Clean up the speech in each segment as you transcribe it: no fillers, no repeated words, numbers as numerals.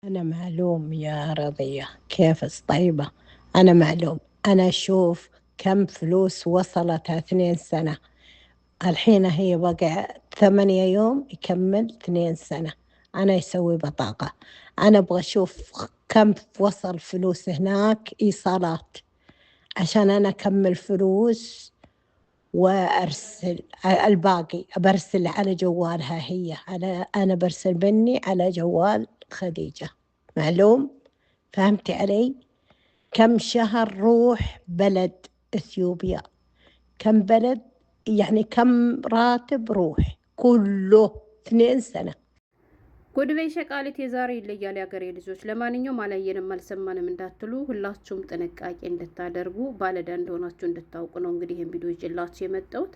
أنا معلوم يا رضية، كيف طيبة؟ أنا معلوم. أنا أشوف كم فلوس وصلت 2 سنة. الحين هي بقى 8 يوم يكمل 2 سنة. أنا يسوي بطاقة. أنا أبغى أشوف كم وصل فلوس هناك إيصالات، عشان أنا أكمل فلوس وأرسل الباقي. برسل على جوالها هي، أنا برسل مني على جوال خديجة. معلوم؟ فهمتي علي؟ كم شهر روح بلد إثيوبيا؟ كم بلد؟ يعني كم راتب روح كله 2 سنة. ጉድ በይ ሸቃሊት የዛሬ ይለያል የሀገሬ ልጆች። ለማንኛውም አላየንም አልሰማንም እንዳትሉ ሁላችሁም ጥንቃቄ እንድታደርጉ ባለዳ እንደሆናችሁ እንድታውቁ ነው እንግዲህ ይህን ቪዲዮ ይዤላችሁ የመጣሁት።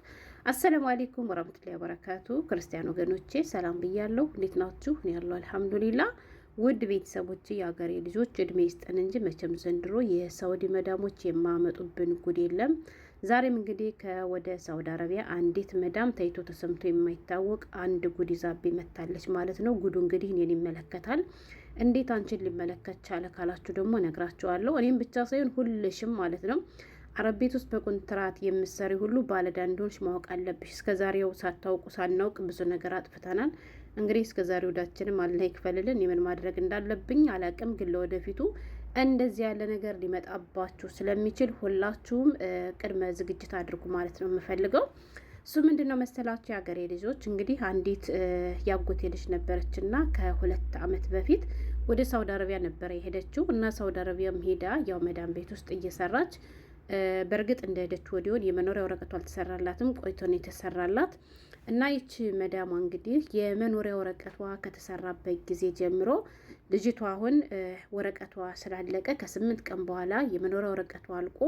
አሰላሙ አለይኩም ወራህመቱላሂ ወበረካቱ። ክርስቲያን ወገኖቼ ሰላም ብያለሁ። እንዴት ናችሁ? እኔ ያለሁ አልሐምዱሊላ። ውድ ቤተሰቦች የሀገሬ ልጆች እድሜ ይስጠን እንጂ መቼም ዘንድሮ የሳውዲ መዳሞች የማመጡብን ጉድ የለም። ዛሬም እንግዲህ ከወደ ሳውዲ አረቢያ አንዲት መዳም ታይቶ ተሰምቶ የማይታወቅ አንድ ጉድ ይዛቤ መታለች ማለት ነው። ጉዱ እንግዲህ እኔን ይመለከታል። እንዴት አንቺን ሊመለከት ቻለ ካላችሁ ደግሞ ነግራችኋለሁ። እኔም ብቻ ሳይሆን ሁልሽም ማለት ነው። አረብ ቤት ውስጥ በኮንትራት የምትሰሪ ሁሉ ባለዕዳ እንደሆንሽ ማወቅ አለብሽ። እስከዛሬው ሳታውቁ ሳናውቅ ብዙ ነገር አጥፍተናል። እንግዲህ እስከዛሬ ወዳችንም አላህ ይክፈልልን። የምን ማድረግ እንዳለብኝ አላቅም፣ ግን ለወደፊቱ እንደዚህ ያለ ነገር ሊመጣባችሁ ስለሚችል ሁላችሁም ቅድመ ዝግጅት አድርጉ ማለት ነው የምፈልገው። እሱ ምንድን ነው መሰላችሁ የሀገሬ ልጆች፣ እንግዲህ አንዲት ያጎቴ ልጅ ነበረች እና ከ2 ዓመት በፊት ወደ ሳውዲ አረቢያ ነበረ የሄደችው እና ሳውዲ አረቢያም ሄዳ ያው መዳም ቤት ውስጥ እየሰራች በእርግጥ እንደሄደች ወዲሆን የመኖሪያ ወረቀቷ አልተሰራላትም፣ ቆይቶን የተሰራላት እና ይቺ መዳሟ እንግዲህ የመኖሪያ ወረቀቷ ከተሰራበት ጊዜ ጀምሮ ልጅቷ አሁን ወረቀቷ ስላለቀ ከ8 ቀን በኋላ የመኖሪያ ወረቀቷ አልቆ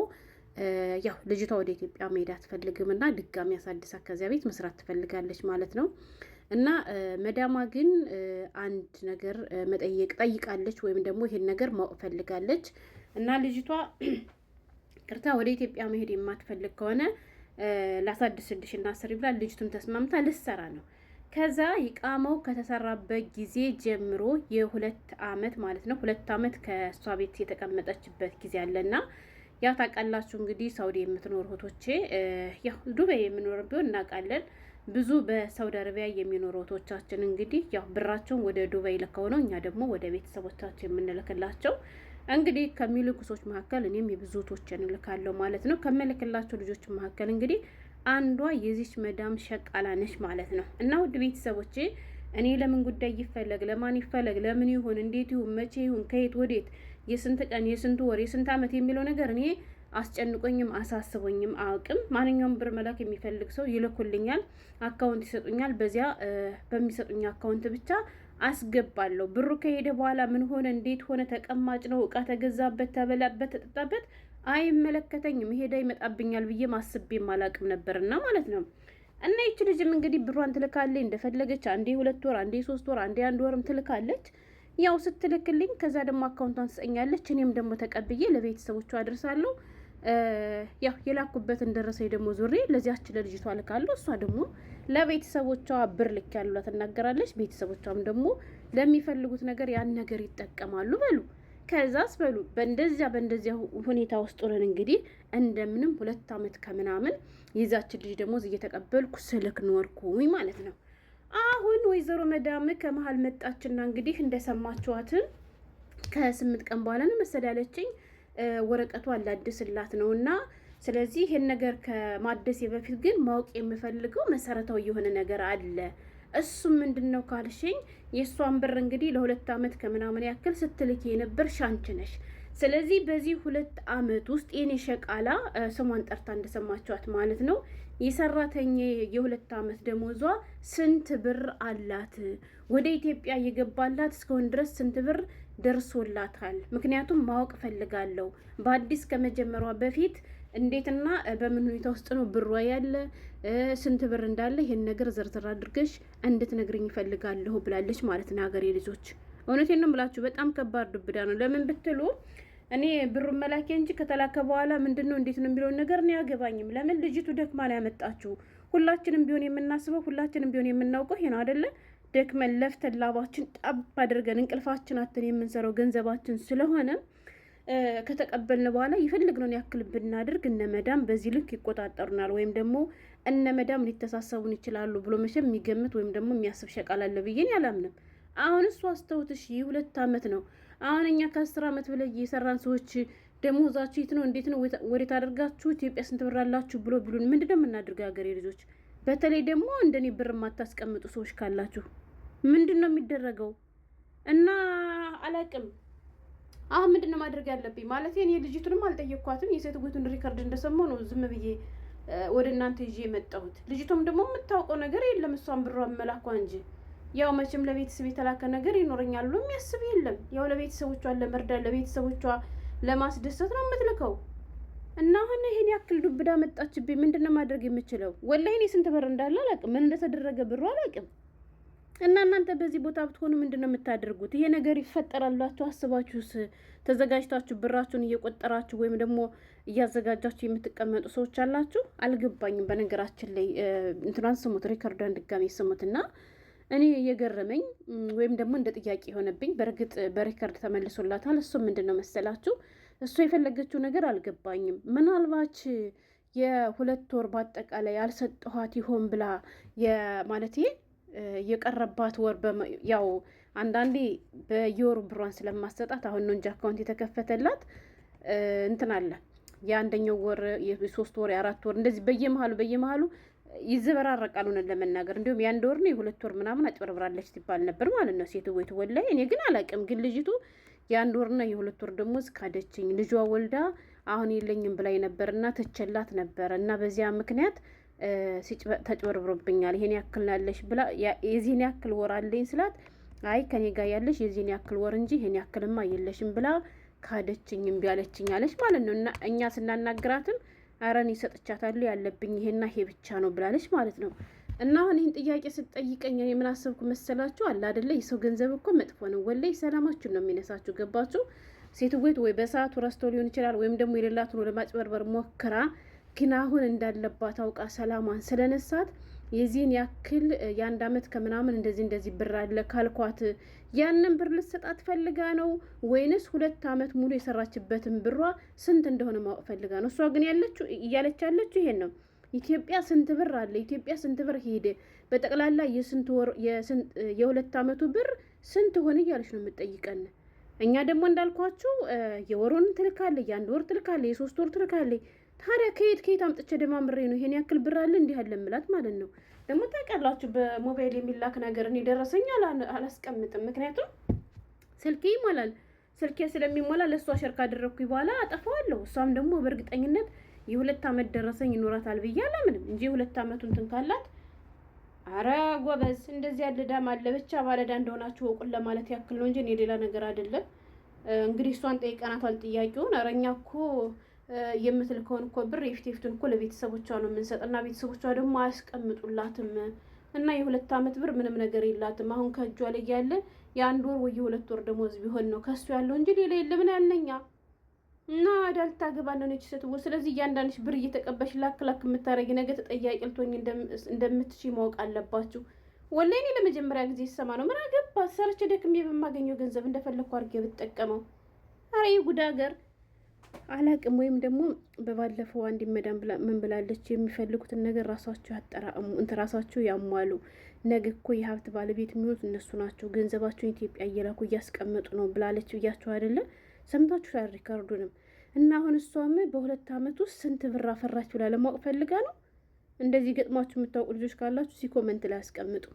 ያው ልጅቷ ወደ ኢትዮጵያ መሄድ አትፈልግም እና ድጋሚ አሳድሳ ከዚያ ቤት መስራት ትፈልጋለች ማለት ነው። እና መዳሟ ግን አንድ ነገር መጠየቅ ጠይቃለች፣ ወይም ደግሞ ይሄን ነገር ማወቅ ፈልጋለች እና ልጅቷ ቅርታ ወደ ኢትዮጵያ መሄድ የማትፈልግ ከሆነ ላሳድስልሽ እና ስሪ ብላ ልጅቱን ተስማምታ ልትሰራ ነው። ከዛ ይቃመው ከተሰራበት ጊዜ ጀምሮ የ2 ዓመት ማለት ነው 2 ዓመት ከእሷ ቤት የተቀመጠችበት ጊዜ አለና ያ ታውቃላችሁ እንግዲህ ሳውዲ የምትኖር እህቶቼ፣ ያው ዱባይ የምኖር ቢሆን እናውቃለን። ብዙ በሳውዲ አረቢያ የሚኖሩ እህቶቻችን እንግዲህ ያው ብራቸውን ወደ ዱባይ ልከው ነው፣ እኛ ደግሞ ወደ ቤተሰቦቻቸው የምንልክላቸው። እንግዲህ ከሚልኩ ሰዎች መካከል እኔም የብዙ እህቶችን እልካለሁ ማለት ነው። ከመልክላቸው ልጆች መካከል እንግዲህ አንዷ የዚች መዳም ሸቃላ ነች ማለት ነው። እና ውድ ቤተሰቦቼ እኔ ለምን ጉዳይ ይፈለግ፣ ለማን ይፈለግ፣ ለምን ይሁን፣ እንዴት ይሁን፣ መቼ ይሁን፣ ከየት ወዴት፣ የስንት ቀን፣ የስንት ወር፣ የስንት ዓመት የሚለው ነገር እኔ አስጨንቆኝም አሳስቦኝም አውቅም። ማንኛውም ብር መላክ የሚፈልግ ሰው ይልኩልኛል፣ አካውንት ይሰጡኛል። በዚያ በሚሰጡኝ አካውንት ብቻ አስገባለሁ። ብሩ ከሄደ በኋላ ምን ሆነ፣ እንዴት ሆነ፣ ተቀማጭ ነው፣ እቃ ተገዛበት፣ ተበላበት፣ ተጠጣበት፣ አይመለከተኝም። ይሄዳ ይመጣብኛል ብዬ ማስቤም አላውቅም ነበርና ማለት ነው። እና ይቺ ልጅም እንግዲህ ብሯን ትልካለች እንደፈለገች፣ አንዴ 2 ወር፣ አንዴ 3 ወር፣ አንዴ 1 ወርም ትልካለች። ያው ስትልክልኝ ከዛ ደግሞ አካውንቷን ትሰኛለች። እኔም ደግሞ ተቀብዬ ለቤተሰቦቿ አድርሳለሁ። ያው የላኩበትን ደረሰኝ ደግሞ ዙሬ ለዚያች ለልጅቷ ልካለሁ። እሷ ደግሞ ለቤተሰቦቿ ብር ልክ ያሉላ ትናገራለች። ቤተሰቦቿም ደግሞ ለሚፈልጉት ነገር ያን ነገር ይጠቀማሉ። በሉ ከዛስ በሉ በእንደዚያ ሁኔታ ውስጥ ሆነን እንግዲህ እንደምንም 2 ዓመት ከምናምን ይዛችን ልጅ ደግሞ እየተቀበልኩ ስልክ ኖርኩኝ ማለት ነው። አሁን ወይዘሮ መዳም ከመሀል መጣችና እንግዲህ እንደሰማችኋትን ከ8 ቀን በኋላ ነው መሰል ያለችኝ ወረቀቷ አላድስላት ነው እና ስለዚህ ይሄን ነገር ከማደሴ በፊት ግን ማወቅ የምፈልገው መሰረታዊ የሆነ ነገር አለ። እሱም ምንድን ነው ካልሽኝ የእሷን ብር እንግዲህ ለ2 ዓመት ከምናምን ያክል ስትልክ የነበር ሻንች ነሽ። ስለዚህ በዚህ 2 ዓመት ውስጥ የኔ ሸቃላ ስሟን ጠርታ እንደሰማችኋት ማለት ነው የሰራተኛ የ2 ዓመት ደሞዟ ስንት ብር አላት፣ ወደ ኢትዮጵያ የገባላት እስካሁን ድረስ ስንት ብር ደርሶላታል? ምክንያቱም ማወቅ ፈልጋለሁ በአዲስ ከመጀመሯ በፊት እንዴትና በምን ሁኔታ ውስጥ ነው ብሯ ያለ፣ ስንት ብር እንዳለ ይሄን ነገር ዝርዝር አድርገሽ እንድትነግርኝ ይፈልጋለሁ ብላለች ማለት ነው። ሀገሬ ልጆች እውነቴን ነው የምላችሁ፣ በጣም ከባድ ዱብዳ ነው። ለምን ብትሉ እኔ ብሩን መላኪያ እንጂ ከተላከ በኋላ ምንድነው እንዴት ነው የሚለውን ነገር እኔ አያገባኝም። ለምን ልጅቱ ደክማ ነው ያመጣችሁ። ሁላችንም ቢሆን የምናስበው ሁላችንም ቢሆን የምናውቀው ይሄ ነው አይደለ? ደክመን ለፍተን ላባችን ጠብ አድርገን እንቅልፋችን አትን የምንሰራው ገንዘባችን ስለሆነ ከተቀበልን በኋላ የፈለግነውን ያክል ብናደርግ እነ መዳም በዚህ ልክ ይቆጣጠሩናል ወይም ደግሞ እነ መዳም ሊተሳሰቡን ይችላሉ ብሎ መቼም የሚገምት ወይም ደግሞ የሚያስብ ሸቃል አለ ብዬን አላምንም። አሁን እሱ አስተውትሽ 2 ዓመት ነው። አሁን እኛ ከ10 ዓመት በላይ የሰራን ሰዎች ደሞዛችሁ የት ነው እንዴት ነው ወዴት አድርጋችሁ ኢትዮጵያ ስንት ብር አላችሁ ብሎ ቢሉን ምንድነው የምናደርገው? ሀገሬ ልጆች በተለይ ደግሞ እንደኔ ብር የማታስቀምጡ ሰዎች ካላችሁ ምንድነው የሚደረገው? እና አላቅም። አሁን ምንድነው ማድረግ ያለብኝ ማለት እኔ ልጅቱንም አልጠየቅኳትም። የሴትጉቱን ሪከርድ እንደሰማሁ ነው ዝም ብዬ ወደ እናንተ ይዤ የመጣሁት። ልጅቷም ደግሞ የምታውቀው ነገር የለም እሷን ብሯ መላኳ እንጂ ያው መቼም ለቤተሰብ የተላከ ነገር ይኖረኛል ብሎ የሚያስብ የለም። ያው ለቤተሰቦቿን ለመርዳት ለቤተሰቦቿ ለማስደሰት ነው የምትልከው። እና አሁን ይሄን ያክል ዱብዳ መጣችብኝ። ምንድነው ማድረግ የምችለው? ወላሂ እኔ ስንት ብር እንዳለ አላውቅም፣ ምን እንደተደረገ ብሩ አላውቅም። እና እናንተ በዚህ ቦታ ብትሆኑ ምንድነው የምታደርጉት? ይሄ ነገር ይፈጠራላችሁ አስባችሁስ ተዘጋጅታችሁ ብራችሁን እየቆጠራችሁ ወይም ደግሞ እያዘጋጃችሁ የምትቀመጡ ሰዎች አላችሁ? አልገባኝም። በነገራችን ላይ እንትናን ስሙት፣ ሪከርዷን ድጋሚ ስሙትና እኔ የገረመኝ ወይም ደግሞ እንደ ጥያቄ የሆነብኝ በእርግጥ በሪከርድ ተመልሶላታል። እሱ ምንድን ነው መሰላችሁ እሱ የፈለገችው ነገር አልገባኝም። ምናልባች የ2 ወር በአጠቃላይ አልሰጠኋት ይሆን ብላ ማለት የቀረባት ወር ያው አንዳንዴ በየወሩ ብሯን ስለማሰጣት አሁን ነው እንጂ አካውንት የተከፈተላት እንትን አለ የአንደኛው ወር የ3 ወር የ4 ወር እንደዚህ በየመሃሉ ይዘበራረቃሉ ነው ለመናገር። እንዲሁም የ1 ወር ነው የ2 ወር ምናምን አጭበርብራለች ሲባል ነበር ማለት ነው ሴት ወይ ወላይ። እኔ ግን አላውቅም። ግን ልጅቱ የ1 ወርና የ2 ወር ደሞዝ ካደችኝ ልጇ ወልዳ አሁን የለኝም ብላኝ ነበርና ተቸላት ነበር እና በዚያ ምክንያት ተጭበርብሮብኛል ይሄን ያክል ያለሽ ብላ የዚህን ያክል ወር አለኝ ስላት አይ ከኔ ጋር ያለሽ የዚህን ያክል ወር እንጂ ይሄን ያክልማ የለሽም ብላ ካደችኝ እምቢ አለችኝ አለች ማለት ነው። እና እኛ ስናናግራትም አረን ይሰጥቻታለሁ ያለብኝ ይሄና ይሄ ብቻ ነው ብላለች ማለት ነው። እና አሁን ይህን ጥያቄ ስትጠይቀኝ እኔ ምን አሰብኩ መሰላችሁ? አለ አይደለ የሰው ገንዘብ እኮ መጥፎ ነው ወላይ ሰላማችሁን ነው የሚነሳችሁ። ገባችሁ? ሴት ወይ በሰዓቱ ረስቶ ሊሆን ይችላል ወይም ደግሞ የሌላትን ለማጭበርበር ሞክራ ግን አሁን እንዳለባት አውቃ ሰላሟን ስለነሳት የዚህን ያክል የ1 ዓመት ከምናምን እንደዚህ ብር አለ ካልኳት ያንን ብር ልትሰጣት ፈልጋ ነው ወይንስ 2 ዓመት ሙሉ የሰራችበትን ብሯ ስንት እንደሆነ ማወቅ ፈልጋ ነው? እሷ ግን እያለች ያለችው ይሄን ነው። ኢትዮጵያ ስንት ብር አለ፣ ኢትዮጵያ ስንት ብር ሄደ፣ በጠቅላላ የስንት ወር የ2 ዓመቱ ብር ስንት ሆነ እያለች ነው የምትጠይቀን። እኛ ደግሞ እንዳልኳችሁ የወሩን ትልካለ፣ የ1 ወር ትልካለ፣ የ3 ወር ትልካለ። ታዲያ ከየት አምጥቼ ደማምሬ ነው ይሄን ያክል ብር አለ እንዲህ አለ ምላት ማለት ነው። ደግሞ ታውቃላችሁ በሞባይል የሚላክ ነገር እኔ ደረሰኝ አላስቀምጥም። ምክንያቱም ስልኬ ይሞላል። ስልኬ ስለሚሞላ ለእሷ ሸር ካደረግኩኝ በኋላ አጠፋዋለሁ። እሷም ደግሞ በእርግጠኝነት የ2 ዓመት ደረሰኝ ይኖራታል ብዬ አላምንም እንጂ 2 ዓመቱን እንትን ካላት አረ ጎበዝ እንደዚህ ያለ ዳም አለ። ብቻ ባለዳ እንደሆናችሁ ወቁን ለማለት ያክል ነው እንጂ እኔ ሌላ ነገር አይደለም። እንግዲህ እሷን ጠይቀናታል ጥያቄውን። ኧረ እኛ እኮ የምትልከውን እኮ ብር የፊቱን እኮ ለቤተሰቦቿ ነው የምንሰጥና ቤተሰቦቿ ደግሞ አያስቀምጡላትም እና የ2 ዓመት ብር ምንም ነገር የላትም። አሁን ከእጇ ላይ ያለ የ1 ወር ወይ የ2 ወር ደሞዝ ቢሆን ነው ከሱ ያለው እንጂ ሌላ የለም ያለኛ እና ዳልታገባ ነው ነች ስትወ። ስለዚህ እያንዳንድሽ ብር እየተቀበሽ ላክ የምታረጊ ነገ ተጠያቂ ልትሆኝ እንደምትችይ ማወቅ አለባችሁ። ወላሂ እኔ ለመጀመሪያ ጊዜ ሲሰማ ነው ምን አገባ ሰርቼ ደክሜ በማገኘው ገንዘብ እንደፈለኩ አድርጌ ብትጠቀመው። አረ ይጉድ ሀገር አላቅም። ወይም ደግሞ በባለፈው አንድ መዳም ምን ብላለች? የሚፈልጉትን ነገር ራሳቸው ያጠራሙ ራሳቸው ያሟሉ። ነገ እኮ የሀብት ባለቤት የሚሆኑት እነሱ ናቸው። ገንዘባቸውን ኢትዮጵያ እየላኩ እያስቀመጡ ነው ብላለች ብያቸው አይደለ? ሰምታችሁ ሪካርዱንም። እና አሁን እሷም በ2 ዓመት ውስጥ ስንት ብር አፈራች ብላ ለማወቅ ፈልጋ ነው። እንደዚህ ገጥሟችሁ የምታውቁ ልጆች ካላችሁ ሲኮመንት ላይ አስቀምጡ።